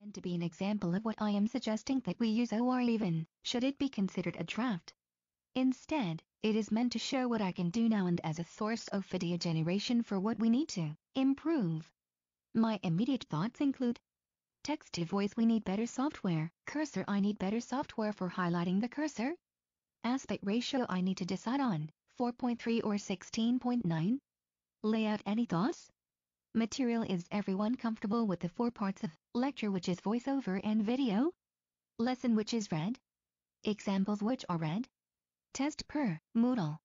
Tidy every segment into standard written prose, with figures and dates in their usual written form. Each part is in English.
meant to be an example of what I am suggesting that we use, or even should it be considered a draft. Instead, it is meant to show what I can do now and as a source of video generation for what we need to improve. My immediate thoughts include: text to voice, we need better software. Cursor, I need better software for highlighting the cursor. Aspect ratio, I need to decide on 4.3 or 16.9. Layout, any thoughts? Material, is everyone comfortable with the 4 parts of lecture, which is voiceover and video? Lesson, which is read? Examples, which are read? Test per Moodle.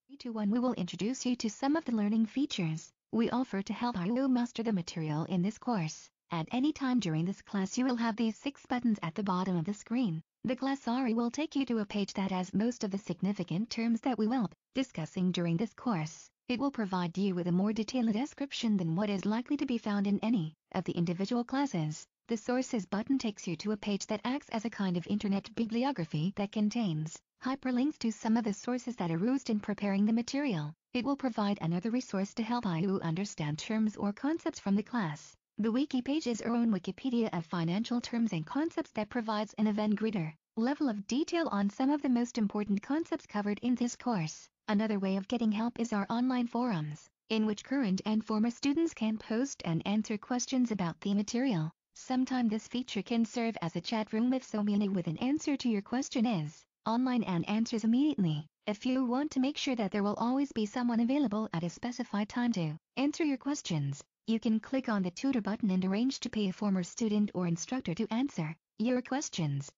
3 to 1. We will introduce you to some of the learning features we offer to help you master the material in this course. At any time during this class you will have these 6 buttons at the bottom of the screen. The glossary will take you to a page that has most of the significant terms that we will be discussing during this course. It will provide you with a more detailed description than what is likely to be found in any of the individual classes. The Sources button takes you to a page that acts as a kind of internet bibliography that contains hyperlinks to some of the sources that are used in preparing the material. It will provide another resource to help you understand terms or concepts from the class. The Wiki page is our own Wikipedia of financial terms and concepts that provides an even greater level of detail on some of the most important concepts covered in this course. Another way of getting help is our online forums, in which current and former students can post and answer questions about the material. Sometimes this feature can serve as a chat room if someone with an answer to your question is online and answers immediately. If you want to make sure that there will always be someone available at a specified time to answer your questions, you can click on the tutor button and arrange to pay a former student or instructor to answer your questions.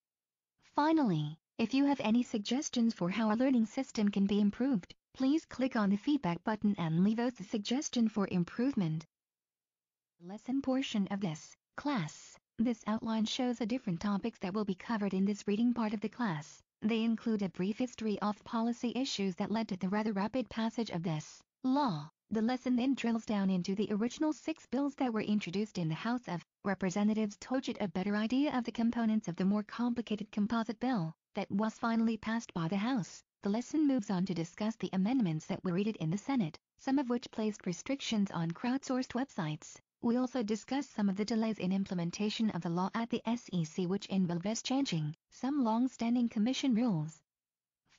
Finally, if you have any suggestions for how our learning system can be improved, please click on the feedback button and leave us a suggestion for improvement. Lesson portion of this class. This outline shows the different topics that will be covered in this reading part of the class. They include a brief history of policy issues that led to the rather rapid passage of this law. The lesson then drills down into the original 6 bills that were introduced in the House of Representatives to get a better idea of the components of the more complicated composite bill that was finally passed by the House. The lesson moves on to discuss the amendments that were read in the Senate, some of which placed restrictions on crowdsourced websites. We also discuss some of the delays in implementation of the law at the SEC, which involves changing some long-standing commission rules.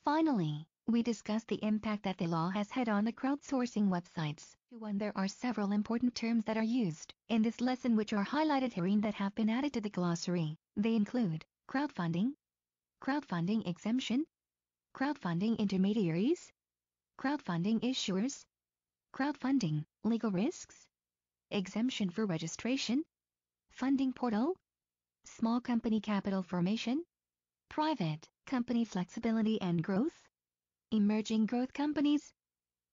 Finally, we discuss the impact that the law has had on the crowdsourcing websites. There are several important terms that are used in this lesson which are highlighted here and that have been added to the glossary. They include crowdfunding, crowdfunding exemption, crowdfunding intermediaries, crowdfunding issuers, crowdfunding legal risks, exemption for registration, funding portal, small company capital formation, private company flexibility and growth, emerging growth companies,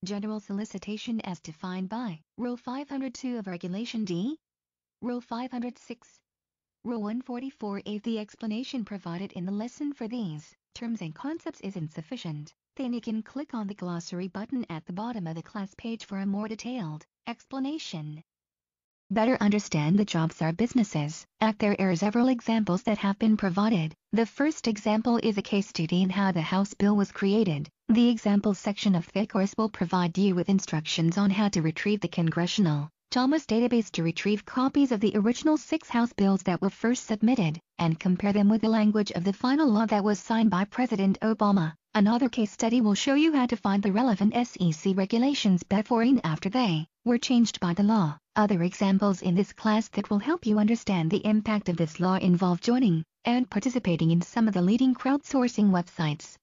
general solicitation as defined by Rule 502 of Regulation D, Rule 506, Rule 144A. The explanation provided in the lesson for these terms and concepts is insufficient. Then you can click on the glossary button at the bottom of the class page for a more detailed explanation. Better understand the jobs our businesses act. There are several examples that have been provided. The first example is a case study in how the House bill was created. The examples section of the course will provide you with instructions on how to retrieve the Congressional Thomas database to retrieve copies of the original 6 House bills that were first submitted, and compare them with the language of the final law that was signed by President Obama. Another case study will show you how to find the relevant SEC regulations before and after they were changed by the law. Other examples in this class that will help you understand the impact of this law involve joining and participating in some of the leading crowdsourcing websites.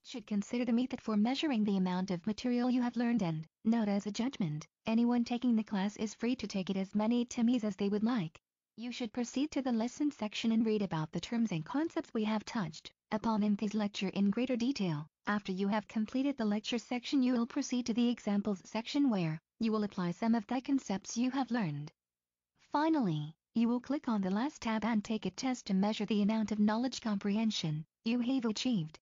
Should consider the method for measuring the amount of material you have learned and note as a judgment. Anyone taking the class is free to take it as many times as they would like. You should proceed to the lesson section and read about the terms and concepts we have touched upon in this lecture in greater detail. After you have completed the lecture section, you will proceed to the examples section where you will apply some of the concepts you have learned. Finally, you will click on the last tab and take a test to measure the amount of knowledge comprehension you have achieved.